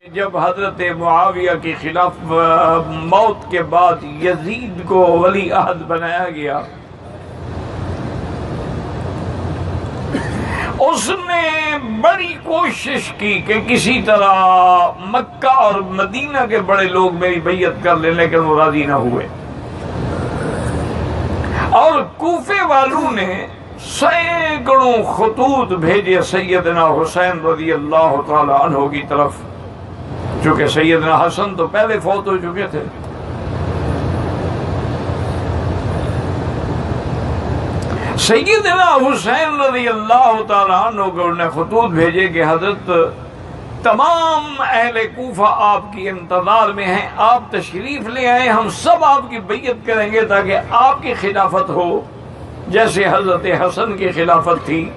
جب حضرت معاویہ کی خلاف موت کے بعد یزید کو ولی عہد بنایا گیا، اس نے بڑی کوشش کی کہ کسی طرح مکہ اور مدینہ کے بڑے لوگ میری بیعت کر لیں، لیکن وہ راضی نہ ہوئے، اور کوفے والوں نے سینکڑوں خطوط بھیجے سیدنا حسین رضی اللہ تعالی عنہ کی طرف، چونکہ سیدنا حسن تو پہلے فوت ہو چکے تھے۔ سیدنا حسین رضی اللہ تعالی عنہ کو انہوں نے خطوط بھیجے کہ حضرت تمام اہل کوفہ آپ کی انتظار میں ہیں، آپ تشریف لے آئیں، ہم سب آپ کی بیعت کریں گے تاکہ آپ کی خلافت ہو جیسے حضرت حسن کی خلافت تھی،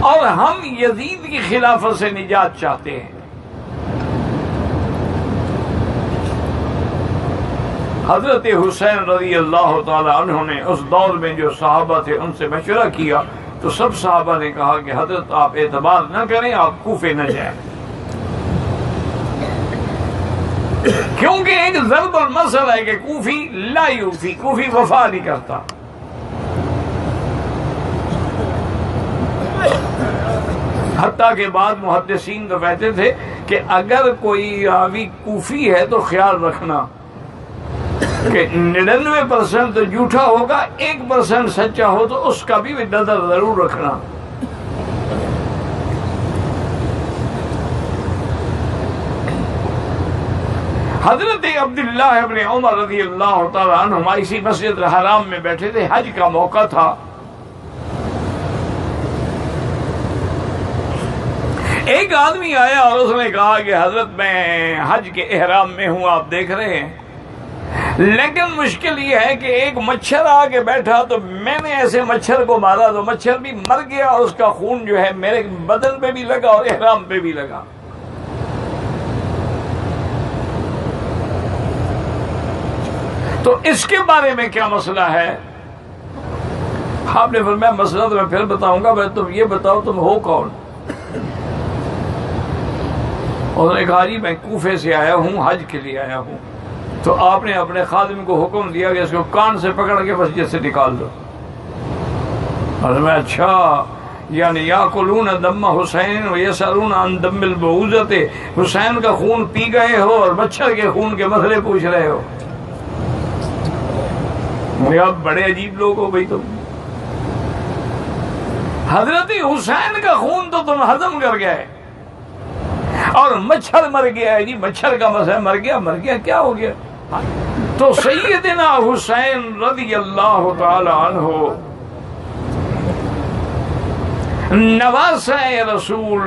اور ہم یزید کی خلافت سے نجات چاہتے ہیں۔ حضرت حسین رضی اللہ تعالی عنہ نے اس دور میں جو صحابہ تھے ان سے مشورہ کیا تو سب صحابہ نے کہا کہ حضرت آپ اعتبار نہ کریں، آپ کوفے نہ جائیں، کیونکہ ایک ضرب المثل ہے کہ کوفی لا یوفی، کوفی وفا نہیں کرتا۔ حتیٰ کہ بعد محدثین تو کہتے تھے کہ اگر کوئی راوی کوفی ہے تو خیال رکھنا کہ 99% تو جھوٹا ہوگا، 1% سچا ہو تو اس کا بھی نظر ضرور رکھنا۔ حضرت عبداللہ ابن عمر رضی اللہ تعالی عنہما اسی مسجد الحرام میں بیٹھے تھے، حج کا موقع تھا۔ ایک آدمی آیا اور اس نے کہا کہ حضرت میں حج کے احرام میں ہوں، آپ دیکھ رہے ہیں، لیکن مشکل یہ ہے کہ ایک مچھر آ کے بیٹھا تو میں نے ایسے مچھر کو مارا تو مچھر بھی مر گیا، اور اس کا خون جو ہے میرے بدن پہ بھی لگا اور احرام پہ بھی لگا۔ تو اس کے بارے میں کیا مسئلہ ہے؟ آپ نے فرمایا مسئلہ تو میں پھر بتاؤں گا، تم یہ بتاؤ تم ہو کون؟ اور نے کہا جی میں کوفے سے آیا ہوں، حج کے لیے آیا ہوں۔ تو آپ نے اپنے خادم کو حکم دیا کہ اس کو کان سے پکڑ کے مسجد سے نکال دو۔ اور میں اچھا، یعنی یاکلون دم حسین ویسألون عن دم البعوضۃ، حسین کا خون پی گئے ہو اور مچھر کے خون کے مسئلے پوچھ رہے ہو؟ آپ بڑے عجیب لوگ ہو بھائی تم۔ حضرت حسین کا خون تو تم ہضم کر گئے اور مچھر مر گیا ہے، جی مچھر کا مسئلہ مر گیا کیا ہو گیا؟ تو سیدنا حسین رضی اللہ تعالی عنہ نواسہ رسول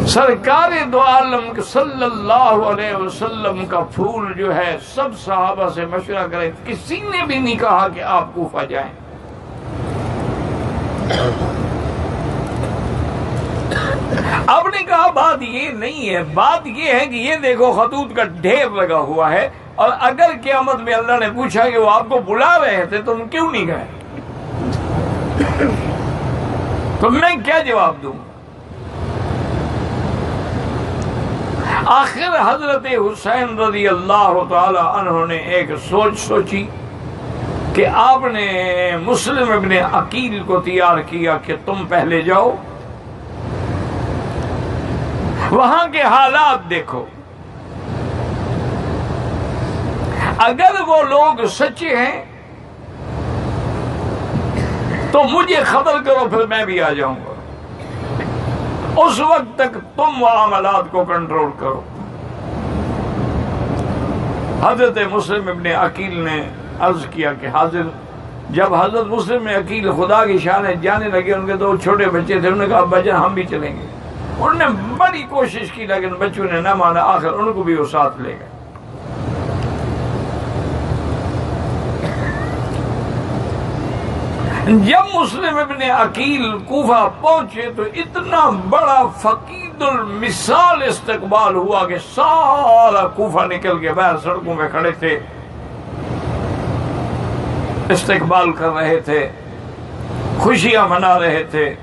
سرکار دو عالم صلی اللہ علیہ وسلم کا پھول جو ہے، سب صحابہ سے مشورہ کرے، کسی نے بھی نہیں کہا کہ آپ کوفہ جائیں۔ آپ نے کہا بات یہ نہیں ہے، بات یہ ہے کہ یہ دیکھو خطوط کا ڈھیر لگا ہوا ہے، اور اگر قیامت میں اللہ نے پوچھا کہ وہ آپ کو بلا رہے تھے تم کیوں نہیں گئے، تو میں کیا جواب دوں؟ آخر حضرت حسین رضی اللہ تعالی عنہ نے ایک سوچ سوچی کہ آپ نے مسلم ابن عقیل کو تیار کیا کہ تم پہلے جاؤ، وہاں کے حالات دیکھو، اگر وہ لوگ سچے ہیں تو مجھے خبر کرو، پھر میں بھی آ جاؤں گا، اس وقت تک تم معاملات کو کنٹرول کرو۔ حضرت مسلم ابن عقیل نے عرض کیا کہ حاضر۔ جب حضرت مسلم ابن عقیل خدا کی شان ہے جانے لگے، ان کے دو چھوٹے بچے تھے، انہوں نے کہا ابا جان ہم بھی چلیں گے۔ انہوں نے بڑی کوشش کی لیکن بچوں نے نہ مانا، آخر ان کو بھی وہ ساتھ لے گئے۔ جب مسلم ابن عقیل کوفہ پہنچے تو اتنا بڑا فقید المثال استقبال ہوا کہ سارا کوفہ نکل کے باہر سڑکوں میں کھڑے تھے، استقبال کر رہے تھے، خوشیاں منا رہے تھے۔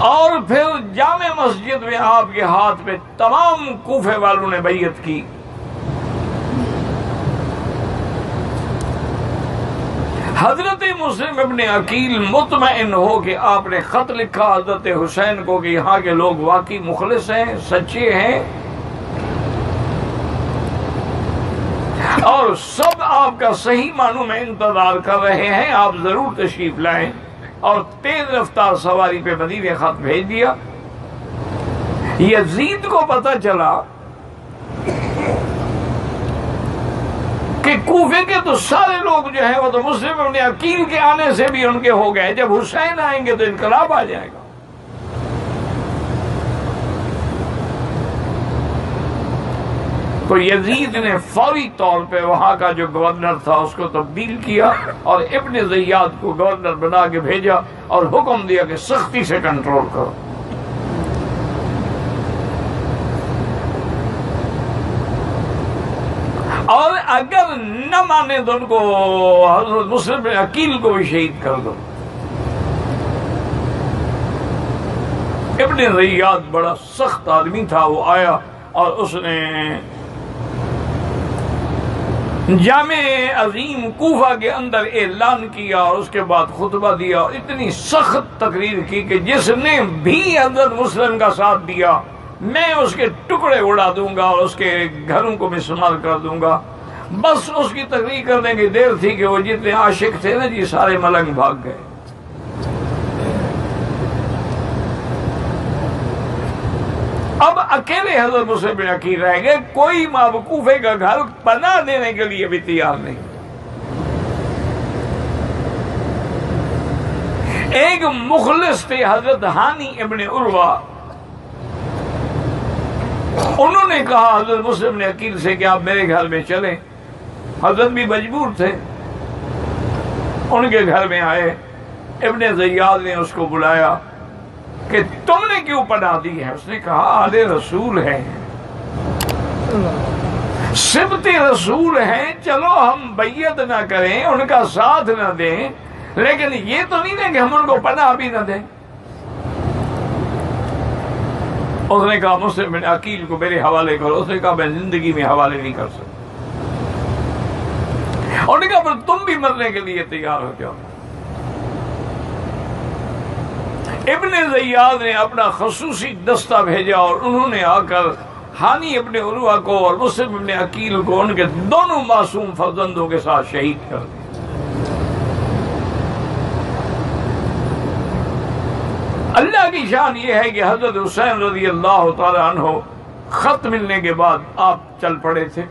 اور پھر جامع مسجد میں آپ کے ہاتھ پہ تمام کوفے والوں نے بیعت کی. حضرت مسلم ابن عقیل مطمئن ہو کہ آپ نے خط لکھا حضرت حسین کو کہ یہاں کے لوگ واقعی مخلص ہیں، سچے ہیں، اور سب آپ کا صحیح معنوں میں انتظار کر رہے ہیں، آپ ضرور تشریف لائیں. اور تیز رفتار سواری پہ مدینے خط بھیج دیا. یزید کو پتہ چلا کہ کوفے کے تو سارے لوگ جو ہیں وہ تو مسلم ابن عقیل کے آنے سے بھی ان کے ہو گئے، جب حسین آئیں گے تو انقلاب آ جائے گا. تو یزید نے فوری طور پہ وہاں کا جو گورنر تھا اس کو تبدیل کیا اور ابن زیاد کو گورنر بنا کے بھیجا اور حکم دیا کہ سختی سے کنٹرول کرو. اور اگر نہ مانے تو ان کو حضرت مسلم بن عقیل کو بھی شہید کر دو. ابن زیاد بڑا سخت آدمی تھا، وہ آیا اور اس نے جامع عظیم کوفہ کے اندر اعلان کیا اور اس کے بعد خطبہ دیا اور اتنی سخت تقریر کی کہ جس نے بھی حضرت مسلم کا ساتھ دیا میں اس کے ٹکڑے اڑا دوں گا اور اس کے گھروں کو مسمار کر دوں گا. بس اس کی تقریر کرنے کی دیر تھی کہ وہ جتنے عاشق تھے نا جی سارے ملنگ بھاگ گئے. اب اکیلے حضرت مسلم بن عقیل رہ گئے، کوئی کوفے کا گھر پناہ دینے کے لیے بھی تیار نہیں. ایک مخلص تھے حضرت ہانی ابن عروہ، انہوں نے کہا حضرت مسلم بن عقیل سے کہ آپ میرے گھر میں چلیں. حضرت بھی مجبور تھے، ان کے گھر میں آئے. ابن زیاد نے اس کو بلایا کہ تم نے کیوں پناہ دی ہے؟ اس نے کہا آل رسول ہیں، سبط رسول ہیں، چلو ہم بیعت نہ کریں، ان کا ساتھ نہ دیں، لیکن یہ تو نہیں دیں کہ ہم ان کو پناہ بھی نہ دیں. اس نے کہا مسلم بن عقیل کو میرے حوالے کرو. اس نے کہا میں زندگی میں حوالے نہیں کر سکتا. اور نے کہا پر تم بھی مرنے کے لیے تیار ہو جاؤ. ابن زیاد نے اپنا خصوصی دستہ بھیجا اور انہوں نے آ کر ہانی ابن عروہ کو اور مسلم ابن عقیل کو ان کے دونوں معصوم فرزندوں کے ساتھ شہید کر دیا. اللہ کی شان یہ ہے کہ حضرت حسین رضی اللہ تعالی عنہ خط ملنے کے بعد آپ چل پڑے تھے.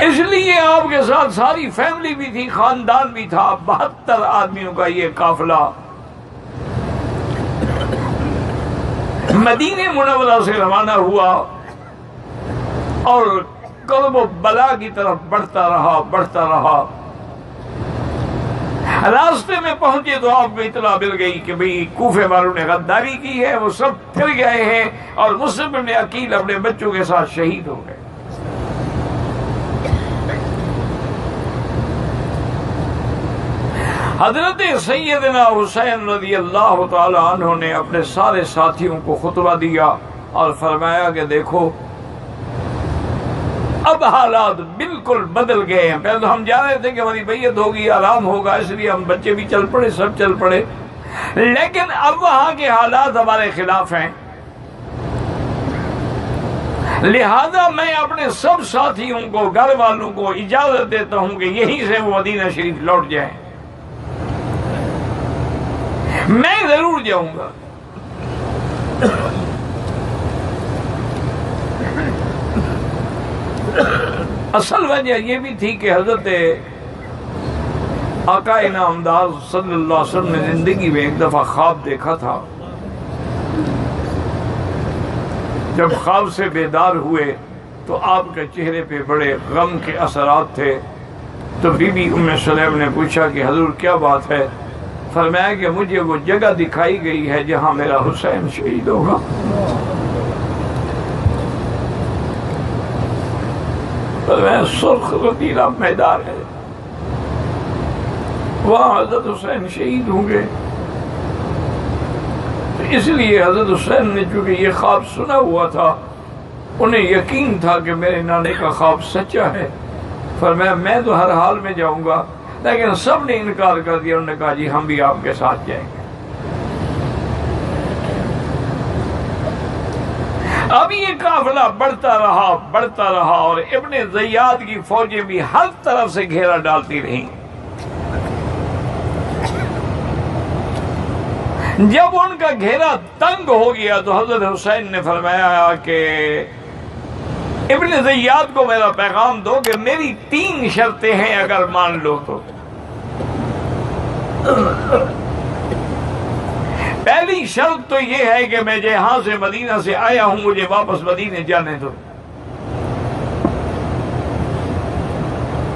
اس لیے آپ کے ساتھ ساری فیملی بھی تھی، خاندان بھی تھا. 72 آدمیوں کا یہ قافلہ مدینہ منورہ سے روانہ ہوا اور کرب و بلا کی طرف بڑھتا رہا. راستے میں پہنچے تو آپ کو اطلاع مل گئی کہ بھئی کوفے والوں نے غداری کی ہے، وہ سب پھر گئے ہیں اور مسلم بن عقیل اپنے بچوں کے ساتھ شہید ہو گئے. حضرت سیدنا حسین رضی اللہ تعالی عنہ نے اپنے سارے ساتھیوں کو خطبہ دیا اور فرمایا کہ دیکھو اب حالات بالکل بدل گئے ہیں. پہلے تو ہم جا رہے تھے کہ ہماری بیعت ہوگی، آرام ہوگا، اس لیے ہم بچے بھی چل پڑے، سب چل پڑے، لیکن اب وہاں کے حالات ہمارے خلاف ہیں. لہذا میں اپنے سب ساتھیوں کو، گھر والوں کو اجازت دیتا ہوں کہ یہیں سے وہ مدینہ شریف لوٹ جائیں. میں ضرور جاؤں گا. اصل وجہ یہ بھی تھی کہ حضرت آقا انعامدار صلی اللہ علیہ وسلم نے زندگی میں ایک دفعہ خواب دیکھا تھا. جب خواب سے بیدار ہوئے تو آپ کے چہرے پہ بڑے غم کے اثرات تھے. تو بی بی ام سلیم نے پوچھا کہ حضور کیا بات ہے؟ فرمایا کہ مجھے وہ جگہ دکھائی گئی ہے جہاں میرا حسین شہید ہوگا. فرمایا سرخ رتیلا میدان ہے. وہاں حضرت حسین شہید ہوں گے. اس لیے حضرت حسین نے چونکہ یہ خواب سنا ہوا تھا، انہیں یقین تھا کہ میرے نانے کا خواب سچا ہے. فرمایا میں تو ہر حال میں جاؤں گا، لیکن سب نے انکار کر دیا. انہوں نے کہا جی ہم بھی آپ کے ساتھ جائیں گے. اب یہ قافلہ بڑھتا رہا اور ابن زیاد کی فوجیں بھی ہر طرف سے گھیرا ڈالتی رہیں. جب ان کا گھیرا تنگ ہو گیا تو حضرت حسین نے فرمایا کہ ابن زیاد کو میرا پیغام دو کہ میری 3 شرطیں ہیں، اگر مان لو تو. پہلی شرط تو یہ ہے کہ میں جہاں سے مدینہ سے آیا ہوں مجھے واپس مدینے جانے دو،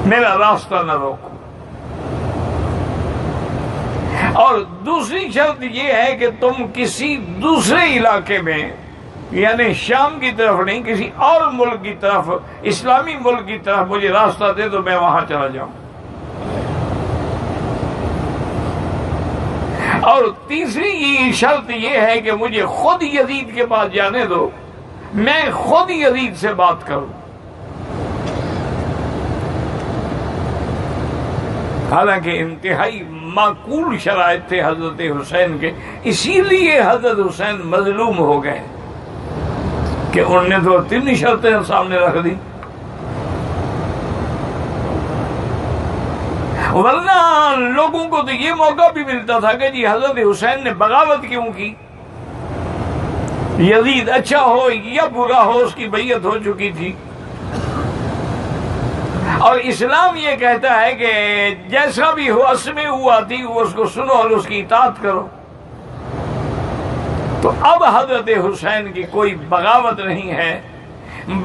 میرا راستہ نہ روکو. اور دوسری شرط یہ ہے کہ تم کسی دوسرے علاقے میں، یعنی شام کی طرف نہیں، کسی اور ملک کی طرف، اسلامی ملک کی طرف مجھے راستہ دے تو میں وہاں چلا جاؤں. اور تیسری شرط یہ ہے کہ مجھے خود یزید کے پاس جانے دو، میں خود یزید سے بات کروں. حالانکہ انتہائی معقول شرائط تھے حضرت حسین کے، اسی لیے حضرت حسین مظلوم ہو گئے کہ انہوں نے تو 3 شرطیں سامنے رکھ دی. ورنہ لوگوں کو تو یہ موقع بھی ملتا تھا کہ جی حضرت حسین نے بغاوت کیوں کی، یزید اچھا ہو یا برا ہو اس کی بیعت ہو چکی تھی. اور اسلام یہ کہتا ہے کہ جیسا بھی ہو اسمع ہوا تھی وہ اس کو سنو اور اس کی اطاعت کرو. تو اب حضرت حسین کی کوئی بغاوت نہیں ہے،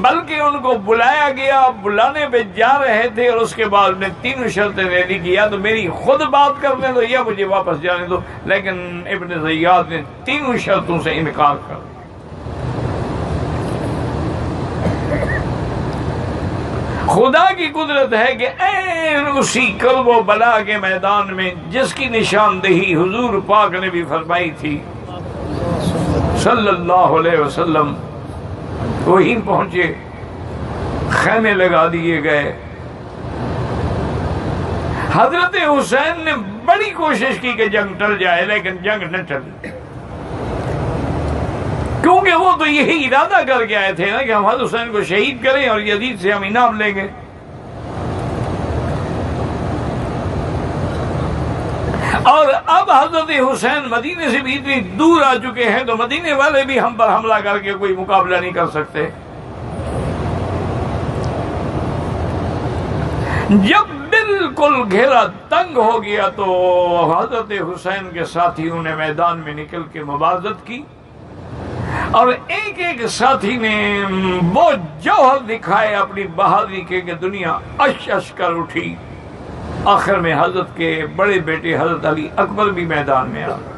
بلکہ ان کو بلایا گیا، بلانے پہ جا رہے تھے اور اس کے بعد نے 3 شرطیں ریڈی کیا تو میری خود بات کرنے دو یا مجھے واپس جانے دو. لیکن ابن زیاد نے 3 شرطوں سے انکار کر دیا. خدا کی قدرت ہے کہ این اسی کرب و بلا کے میدان میں جس کی نشاندہی حضور پاک نے بھی فرمائی تھی صلی اللہ علیہ وسلم، وہیں پہنچے، خیمے لگا دیے گئے. حضرت حسین نے بڑی کوشش کی کہ جنگ ٹل جائے، لیکن جنگ نہ ٹلی، کیونکہ وہ تو یہی ارادہ کر کے آئے تھے نا کہ ہم حضرت حسین کو شہید کریں اور یزید سے ہم انعام لیں گے. اور اب حضرت حسین مدینے سے بھی اتنی دور آ چکے ہیں تو مدینے والے بھی ہم پر حملہ کر کے کوئی مقابلہ نہیں کر سکتے. جب بالکل گھیرا تنگ ہو گیا تو حضرت حسین کے ساتھیوں نے میدان میں نکل کے مبارزت کی اور ایک ایک ساتھی نے وہ جوہر دکھائے اپنی بہادری کے کہ دنیا اش اش کر اٹھی. آخر میں حضرت کے بڑے بیٹے حضرت علی اکبر بھی میدان میں آ گئے.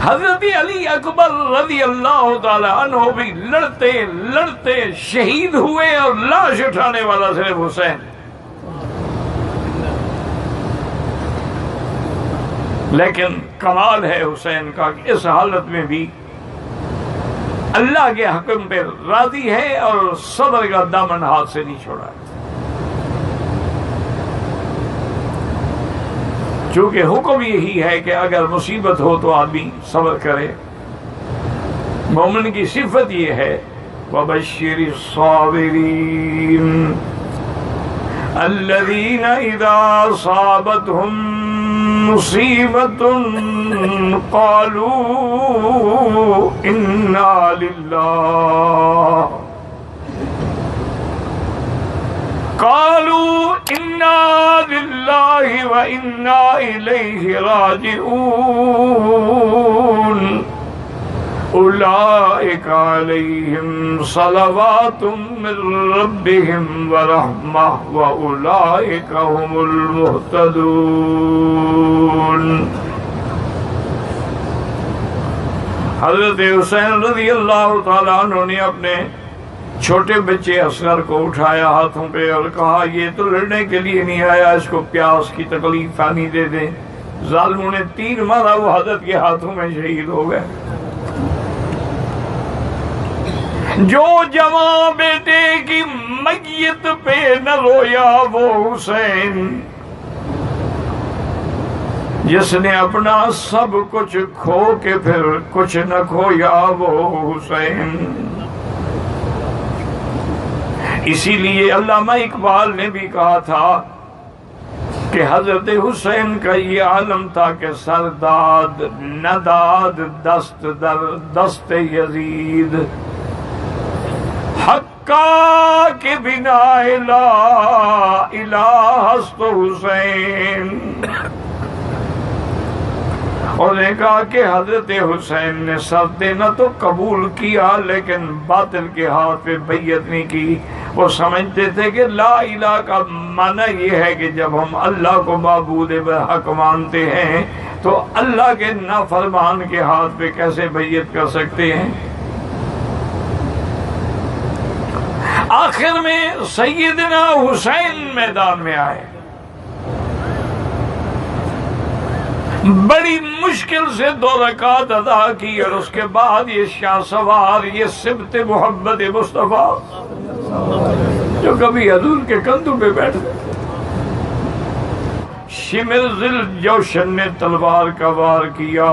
حضرت علی اکبر رضی اللہ تعالی عنہ بھی لڑتے لڑتے شہید ہوئے اور لاش اٹھانے والا صرف حسین. لیکن کمال ہے حسین کا کہ اس حالت میں بھی اللہ کے حکم پہ راضی ہے اور صبر کا دامن ہاتھ سے نہیں چھوڑا. چونکہ حکم یہی ہے کہ اگر مصیبت ہو تو آدمی صبر کرے. مومن کی صفت یہ ہے وَبَشِّرِ الصَّابِرِينَ الَّذِينَ إِذَا أَصَابَتْهُمْ مصیبت قالوا انا للہ وانا الیہ راجعون اولئک علیہم صلوات من ربہم ورحمہ واولئک هم المہتدون. حضرت حسین رضی اللہ تعالیٰ عنہ نے اپنے چھوٹے بچے اصغر کو اٹھایا ہاتھوں پہ اور کہا یہ تو لڑنے کے لیے نہیں آیا، اس کو پیاس کی تکلیف پانی دے دیں۔ ظالموں نے تیر مارا، وہ حضرت کے ہاتھوں میں شہید ہو گئے۔ جو جوان بیٹے کی میت پہ نہ رویا وہ حسین، جس نے اپنا سب کچھ کھو کے پھر کچھ نہ کھویا وہ حسین۔ اسی لیے علامہ اقبال نے بھی کہا تھا کہ حضرت حسین کا یہ عالم تھا کہ سرداد نداد دست در دست یزید، حقا کے بنا الہ است حسین۔ اور نے کہا کہ حضرت حسین نے سر دینا تو قبول کیا لیکن باطل کے ہاتھ پہ بیعت نہیں کی۔ وہ سمجھتے تھے کہ لا الہ کا معنی یہ ہے کہ جب ہم اللہ کو معبود برحق مانتے ہیں تو اللہ کے نافرمان کے ہاتھ پہ کیسے بیعت کر سکتے ہیں۔ آخر میں سیدنا حسین میدان میں آئے، بڑی مشکل سے 2 رکعت ادا کی اور اس کے بعد یہ شاہ سوار، یہ سبت محبت مصطفیٰ جو کبھی حضور کے کندھوں پہ بیٹھتے، شمر ذل جوشن نے تلوار کا وار کیا،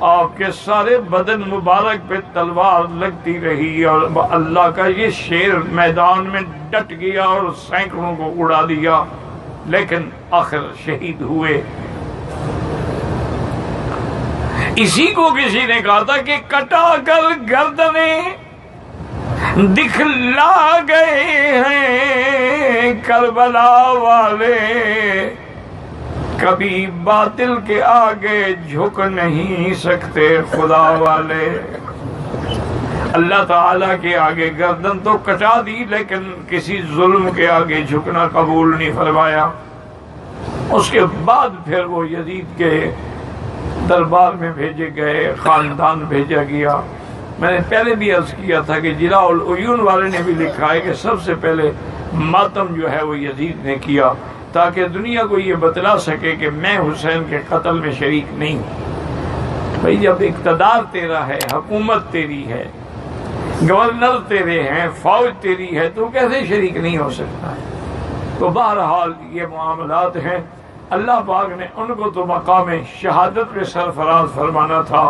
آپ کے سارے بدن مبارک پہ تلوار لگتی رہی اور اللہ کا یہ شیر میدان میں ڈٹ گیا اور سینکڑوں کو اڑا دیا، لیکن آخر شہید ہوئے۔ اسی کو کسی نے کہا تھا کہ کٹا کر گردنیں دکھلا گئے ہیں کربلا والے، کبھی باطل کے آگے جھک نہیں سکتے خدا والے۔ اللہ تعالیٰ کے آگے گردن تو کٹا دی لیکن کسی ظلم کے آگے جھکنا قبول نہیں فرمایا۔ اس کے بعد پھر وہ یزید کے دربار میں بھیجے گئے، خاندان بھیجا گیا۔ میں نے پہلے بھی عرض کیا تھا کہ جلاء العیون والے نے بھی لکھا ہے کہ سب سے پہلے ماتم جو ہے وہ یزید نے کیا تاکہ دنیا کو یہ بتلا سکے کہ میں حسین کے قتل میں شریک نہیں ہوں۔ بھئی جب اقتدار تیرا ہے، حکومت تیری ہے، گورنر تیرے ہیں، فوج تیری ہے، تو کیسے شریک نہیں ہو سکتا ہے؟ تو بہرحال یہ معاملات ہیں۔ اللہ پاک نے ان کو تو مقام شہادت میں سرفراز فرمانا تھا،